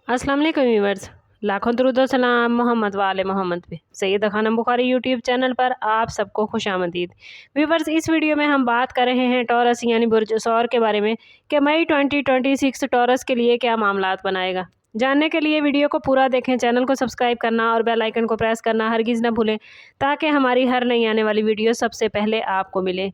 अस्सलाम वालेकुम व्यूअर्स। लाखों दरूद व सलाम मोहम्मद वाले मोहम्मद पे। सैयदा खानम बुखारी यूट्यूब चैनल पर आप सबको खुशामदीद। व्यूअर्स, इस वीडियो में हम बात कर रहे हैं टॉरस यानी बुर्ज सौर के बारे में कि मई 2026 टॉरस के लिए क्या मामलात बनाएगा। जानने के लिए वीडियो को पूरा देखें, चैनल को सब्सक्राइब करना और बेल आइकन को प्रेस करना हरगिज़ न भूलें ताकि हमारी हर नई आने वाली वीडियो सबसे पहले आपको मिले।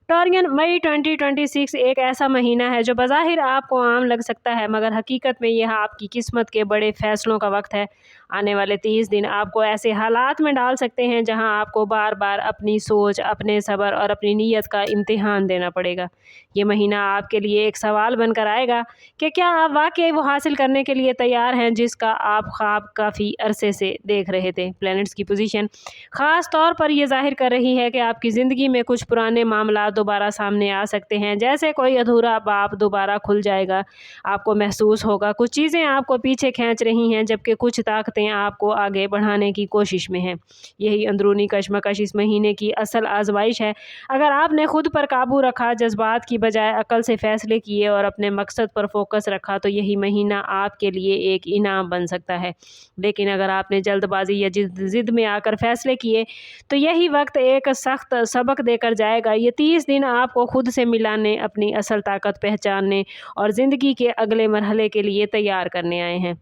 टॉरियन, मई 2026 एक ऐसा महीना है जो बज़ाहिर आपको आम लग सकता है, मगर हकीकत में यह आपकी किस्मत के बड़े फैसलों का वक्त है। आने वाले 30 दिन आपको ऐसे हालात में डाल सकते हैं जहां आपको बार बार अपनी सोच, अपने सब्र और अपनी नीयत का इम्तिहान देना पड़ेगा। ये महीना आपके लिए एक सवाल बनकर आएगा कि क्या आप वाकई वो हासिल करने के लिए तैयार हैं जिसका आप ख्वाब काफ़ी अरसे से देख रहे थे। प्लैनेट्स की पोजीशन ख़ास तौर पर यह जाहिर कर रही है कि आपकी ज़िंदगी में कुछ पुराने मामला दोबारा सामने आ सकते हैं, जैसे कोई अधूरा बाब दोबारा खुल जाएगा। आपको महसूस होगा कुछ चीज़ें आपको पीछे खींच रही हैं, जबकि कुछ ताकतें आपको आगे बढ़ाने की कोशिश में हैं। यही अंदरूनी कशमकश इस महीने की असल आजमाइश है। अगर आपने खुद पर काबू रखा, जज्बात की बजाय अकल से फैसले किए और अपने मकसद पर फोकस रखा, तो यही महीना आपके लिए एक इनाम बन सकता है। लेकिन अगर आपने जल्दबाजी या जिद में आकर फैसले किए, तो यही वक्त एक सख्त सबक देकर जाएगा। ये 30 दिन आपको खुद से मिलाने, अपनी असल ताकत पहचानने और ज़िंदगी के अगले मरहले के लिए तैयार करने आए हैं।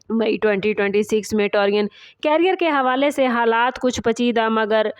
मई 2026 में टॉरियन कैरियर के हवाले से हालात कुछ पेचीदा मगर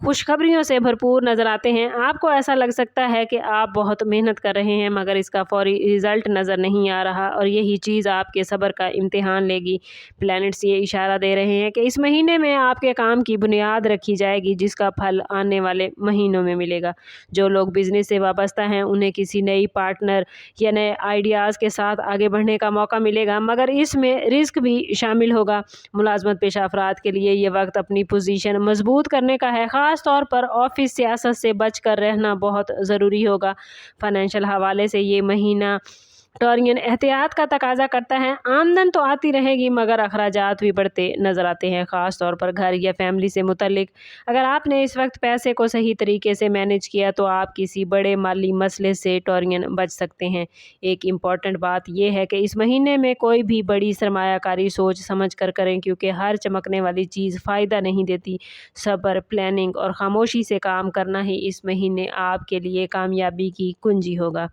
खुशखबरियों से भरपूर नज़र आते हैं। आपको ऐसा लग सकता है कि आप बहुत मेहनत कर रहे हैं, मगर इसका फौरी रिज़ल्ट नज़र नहीं आ रहा और यही चीज़ आपके सब्र का इम्तिहान लेगी। प्लैनेट्स ये इशारा दे रहे हैं कि इस महीने में आपके काम की बुनियाद रखी जाएगी, जिसका फल आने वाले महीनों में मिलेगा। जो लोग बिज़नेस से वाबस्ता हैं, उन्हें किसी नई पार्टनर या नए आइडियाज़ के साथ आगे बढ़ने का मौका मिलेगा, मगर इसमें रिस्क भी शामिल होगा। मुलाजमत पेशा अफराद के लिए ये वक्त अपनी पोजीशन मजबूत करने का है। ख़ास तौर पर ऑफिस सियासत से बच कर रहना बहुत ज़रूरी होगा। फाइनेंशियल हवाले से ये महीना टॉरियन एहतियात का तकाजा करता है। आमदन तो आती रहेगी, मगर अखराजात भी बढ़ते नज़र आते हैं, ख़ास तौर पर घर या फैमिली से मुतल्लिक। अगर आपने इस वक्त पैसे को सही तरीके से मैनेज किया, तो आप किसी बड़े माली मसले से टॉरियन बच सकते हैं। एक इम्पॉर्टेंट बात यह है कि इस महीने में कोई भी बड़ी सरमायाकारी सोच समझ कर करें, क्योंकि हर चमकने वाली चीज़ फ़ायदा नहीं देती। सब्र, प्लानिंग और खामोशी से काम करना ही इस महीने आपके लिए कामयाबी की कुंजी होगा।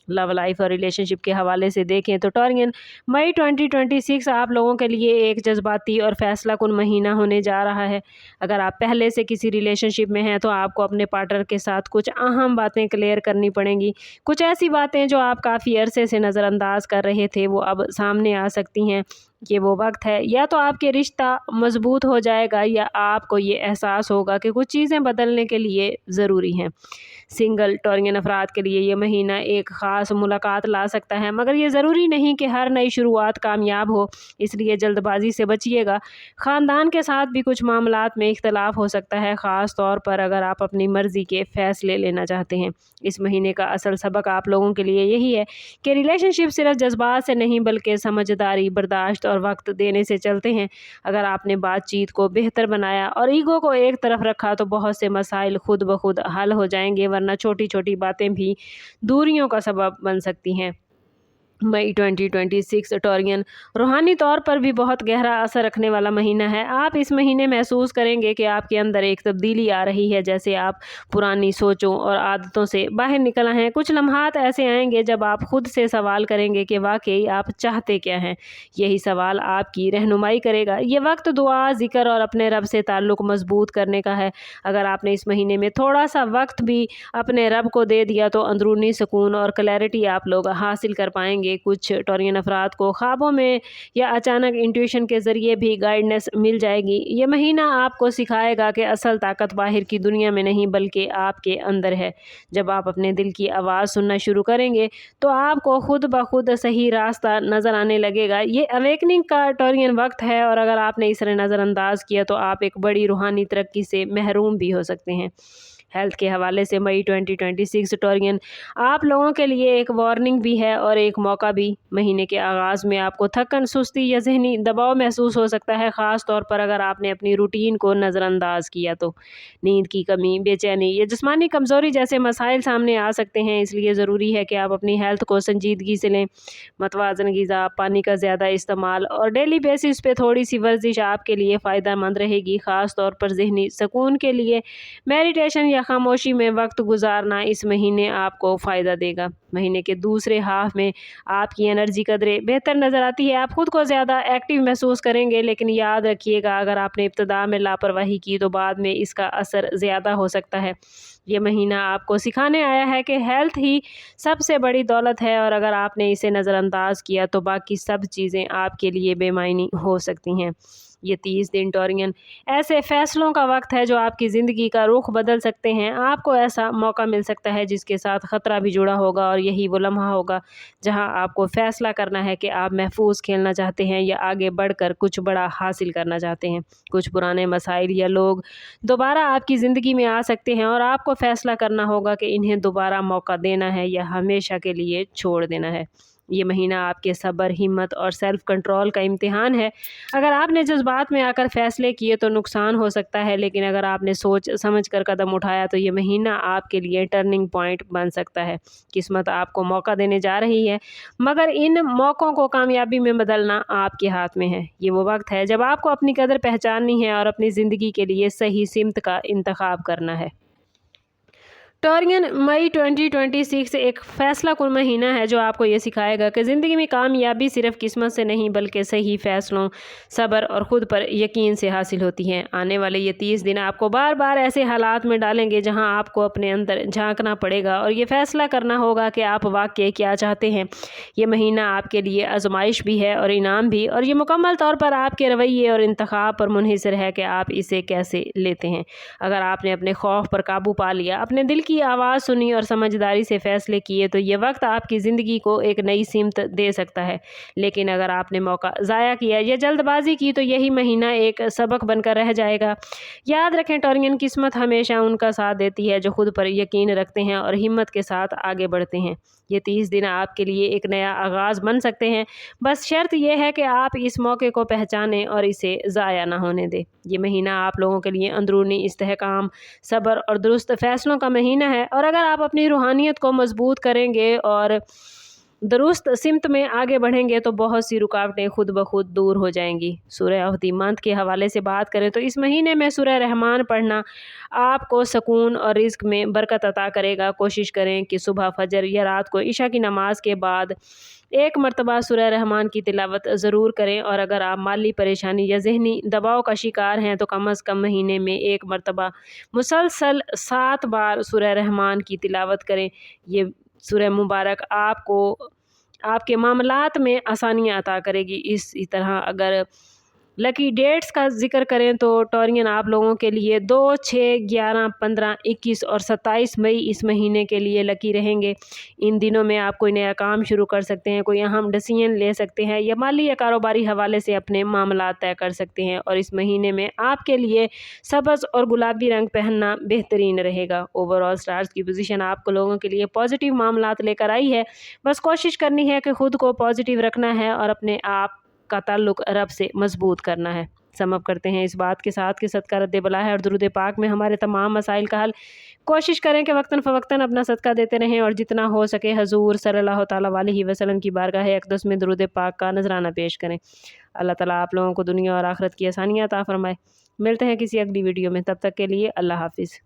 लव लाइफ और रिलेशनशिप के हवाले से देखें तो टॉरियन, मई 2026 आप लोगों के लिए एक जज्बाती और फैसला कुन महीना होने जा रहा है। अगर आप पहले से किसी रिलेशनशिप में हैं, तो आपको अपने पार्टनर के साथ कुछ अहम बातें क्लियर करनी पड़ेंगी। कुछ ऐसी बातें जो आप काफ़ी अरसे से नज़रअंदाज कर रहे थे, वो अब सामने आ सकती हैं। ये वो वक्त है, या तो आपके रिश्ता मजबूत हो जाएगा या आपको ये एहसास होगा कि कुछ चीज़ें बदलने के लिए ज़रूरी हैं। सिंगल टॉरियन अफराद के लिए ये महीना एक ख़ास मुलाकात ला सकता है, मगर ये ज़रूरी नहीं कि हर नई शुरुआत कामयाब हो, इसलिए जल्दबाजी से बचिएगा। ख़ानदान के साथ भी कुछ मामलात में इख्तलाफ हो सकता है, ख़ास तौर पर अगर आप अपनी मर्ज़ी के फ़ैसले लेना चाहते हैं। इस महीने का असल सबक आप लोगों के लिए यही है कि रिलेशनशिप सिर्फ जज्बात से नहीं, बल्कि समझदारी, बर्दाश्त और वक्त देने से चलते हैं। अगर आपने बातचीत को बेहतर बनाया और ईगो को एक तरफ रखा, तो बहुत से मसाइल खुद ब खुद हल हो जाएंगे, वरना छोटी छोटी बातें भी दूरियों का सबब बन सकती हैं। मई 2026 टॉरियन रूहानी तौर पर भी बहुत गहरा असर रखने वाला महीना है। आप इस महीने महसूस करेंगे कि आपके अंदर एक तब्दीली आ रही है, जैसे आप पुरानी सोचों और आदतों से बाहर निकल आए हैं। कुछ लम्हात ऐसे आएंगे जब आप खुद से सवाल करेंगे कि वाकई आप चाहते क्या हैं। यही सवाल आपकी रहनुमाई करेगा। ये वक्त दुआ, जिक्र और अपने रब से ताल्लुक़ मजबूत करने का है। अगर आपने इस महीने में थोड़ा सा वक्त भी अपने रब को दे दिया, तो अंदरूनी सुकून और क्लैरिटी आप लोग हासिल कर पाएंगे। कुछ टॉरियन अफराद को ख्वाबों में या अचानक इंट्यूशन के ज़रिए भी गाइडेंस मिल जाएगी। ये महीना आपको सिखाएगा कि असल ताकत बाहर की दुनिया में नहीं, बल्कि आपके अंदर है। जब आप अपने दिल की आवाज़ सुनना शुरू करेंगे, तो आपको खुद ब खुद सही रास्ता नज़र आने लगेगा। ये अवेकनिंग का टॉरियन वक्त है, और अगर आपने इसे नज़रअंदाज किया, तो आप एक बड़ी रूहानी तरक्की से महरूम भी हो सकते हैं। हेल्थ के हवाले से मई 2026 टॉरियन आप लोगों के लिए एक वार्निंग भी है और एक मौका भी। महीने के आगाज़ में आपको थकन, सुस्ती या ज़हनी दबाव महसूस हो सकता है, ख़ास तौर पर अगर आपने अपनी रूटीन को नज़रअंदाज किया तो। नींद की कमी, बेचैनी या जिस्मानी कमज़ोरी जैसे मसाइल सामने आ सकते हैं, इसलिए ज़रूरी है कि आप अपनी हेल्थ को संजीदगी से लें। मतवाज़न ग़िज़ा, पानी का ज़्यादा इस्तेमाल और डेली बेसिस पे थोड़ी सी वर्जिश आपके लिए फ़ायदेमंद रहेगी। ख़ास तौर पर ज़हनी सुकून के लिए मेडिटेशन या खामोशी में वक्त गुजारना इस महीने आपको फ़ायदा देगा। महीने के दूसरे हाफ में आपकी एनर्जी कदरें बेहतर नज़र आती है, आप खुद को ज़्यादा एक्टिव महसूस करेंगे। लेकिन याद रखिएगा, अगर आपने इब्तिदा में लापरवाही की तो बाद में इसका असर ज़्यादा हो सकता है। ये महीना आपको सिखाने आया है कि हेल्थ ही सबसे बड़ी दौलत है, और अगर आपने इसे नज़रअंदाज किया तो बाकी सब चीज़ें आपके लिए बेमायनी हो सकती हैं। ये 30 दिन टॉरियन ऐसे फ़ैसलों का वक्त है जो आपकी ज़िंदगी का रुख बदल सकते हैं। आपको ऐसा मौका मिल सकता है जिसके साथ ख़तरा भी जुड़ा होगा, और यही वो लम्हा होगा जहां आपको फ़ैसला करना है कि आप महफूज खेलना चाहते हैं या आगे बढ़कर कुछ बड़ा हासिल करना चाहते हैं। कुछ पुराने मसाइल या लोग दोबारा आपकी ज़िंदगी में आ सकते हैं, और आपको फ़ैसला करना होगा कि इन्हें दोबारा मौका देना है या हमेशा के लिए छोड़ देना है। ये महीना आपके सब्र, हिम्मत और सेल्फ कंट्रोल का इम्तिहान है। अगर आपने जज्बात में आकर फ़ैसले किए तो नुकसान हो सकता है, लेकिन अगर आपने सोच समझ कर कदम उठाया तो ये महीना आपके लिए टर्निंग पॉइंट बन सकता है। किस्मत आपको मौका देने जा रही है, मगर इन मौक़ों को कामयाबी में बदलना आपके हाथ में है। ये वो वक्त है जब आपको अपनी कदर पहचाननी है और अपनी ज़िंदगी के लिए सही सिमत का इंतखाब करना है। टॉरियन मई 2026 एक फ़ैसला कुन महीना है जो आपको ये सिखाएगा कि ज़िंदगी में कामयाबी सिर्फ़ किस्मत से नहीं बल्कि सही फ़ैसलों, सब्र और ख़ुद पर यकीन से हासिल होती है। आने वाले ये 30 दिन आपको बार बार ऐसे हालात में डालेंगे जहां आपको अपने अंदर झांकना पड़ेगा और ये फ़ैसला करना होगा कि आप वाकई क्या चाहते हैं। ये महीना आपके लिए आजमाइश भी है और इनाम भी, और ये मुकम्मल तौर पर आपके रवैये और इंतखाब पर मुनहिसर है कि आप इसे कैसे लेते हैं। अगर आपने अपने खौफ पर काबू पा लिया, अपने दिल की आवाज़ सुनी और समझदारी से फैसले किए तो ये वक्त आपकी ज़िंदगी को एक नई सिमत दे सकता है। लेकिन अगर आपने मौका ज़ाया किया या जल्दबाजी की तो यही महीना एक सबक बनकर रह जाएगा। याद रखें टॉरियन, किस्मत हमेशा उनका साथ देती है जो खुद पर यकीन रखते हैं और हिम्मत के साथ आगे बढ़ते हैं। ये 30 दिन आपके लिए एक नया आगाज़ बन सकते हैं, बस शर्त यह है कि आप इस मौके को पहचानें और इसे ज़ाया ना होने दें। ये महीना आप लोगों के लिए अंदरूनी इस्तेहकाम, सब्र और दुरुस्त फ़ैसलों का महीना है, और अगर आप अपनी रूहानियत को मजबूत करेंगे और दुरुस्त सिमत में आगे बढ़ेंगे तो बहुत सी रुकावटें खुद ब खुद दूर हो जाएंगी। सूरह अहदीमंत के हवाले से बात करें तो इस महीने में सूरह रहमान पढ़ना आपको सुकून और रिज़्क में बरकत अता करेगा। कोशिश करें कि सुबह फजर या रात को इशा की नमाज के बाद एक मरतबा सूरह रहमान की तिलावत ज़रूर करें, और अगर आप माली परेशानी या ज़हनी दबाव का शिकार हैं तो कम अज़ कम महीने में एक मरतबा मुसलसल 7 बार सूरह रहमान की तिलावत करें। ये सूरह मुबारक आपको आपके मामलात में आसानियाँ अता करेगी। इसी तरह अगर लकी डेट्स का जिक्र करें तो टॉरियन आप लोगों के लिए 2, 6, 11, 15, 21 और 27 मई इस महीने के लिए लकी रहेंगे। इन दिनों में आप कोई नया काम शुरू कर सकते हैं, कोई अहम डिसीजन ले सकते हैं या माली या कारोबारी हवाले से अपने मामलात तय कर सकते हैं, और इस महीने में आपके लिए सब्ज़ और गुलाबी रंग पहनना बेहतरीन रहेगा। ओवरऑल स्टार्स की पोजीशन आपको लोगों के लिए पॉजिटिव मामलात लेकर आई है। बस कोशिश करनी है कि खुद को पॉजिटिव रखना है और अपने आप का ताल्लुक रब से मजबूत करना है। समअप करते हैं इस बात के साथ कि सदका रद्द बला है और दुरूद पाक में हमारे तमाम मसाइल का हल। कोशिश करें कि वक्तन फ़वक्तन अपना सदका देते रहें और जितना हो सके हजूर सल्लल्लाहु तआला अलैहि वसल्लम की बारगाह अक़दस में दुरूद पाक का नजराना पेश करें। अल्लाह ताला आप लोगों को दुनिया और आखिरत की आसानियाँ अता फरमाए। मिलते हैं किसी अगली वीडियो में, तब तक के लिए अल्लाह हाफिज़।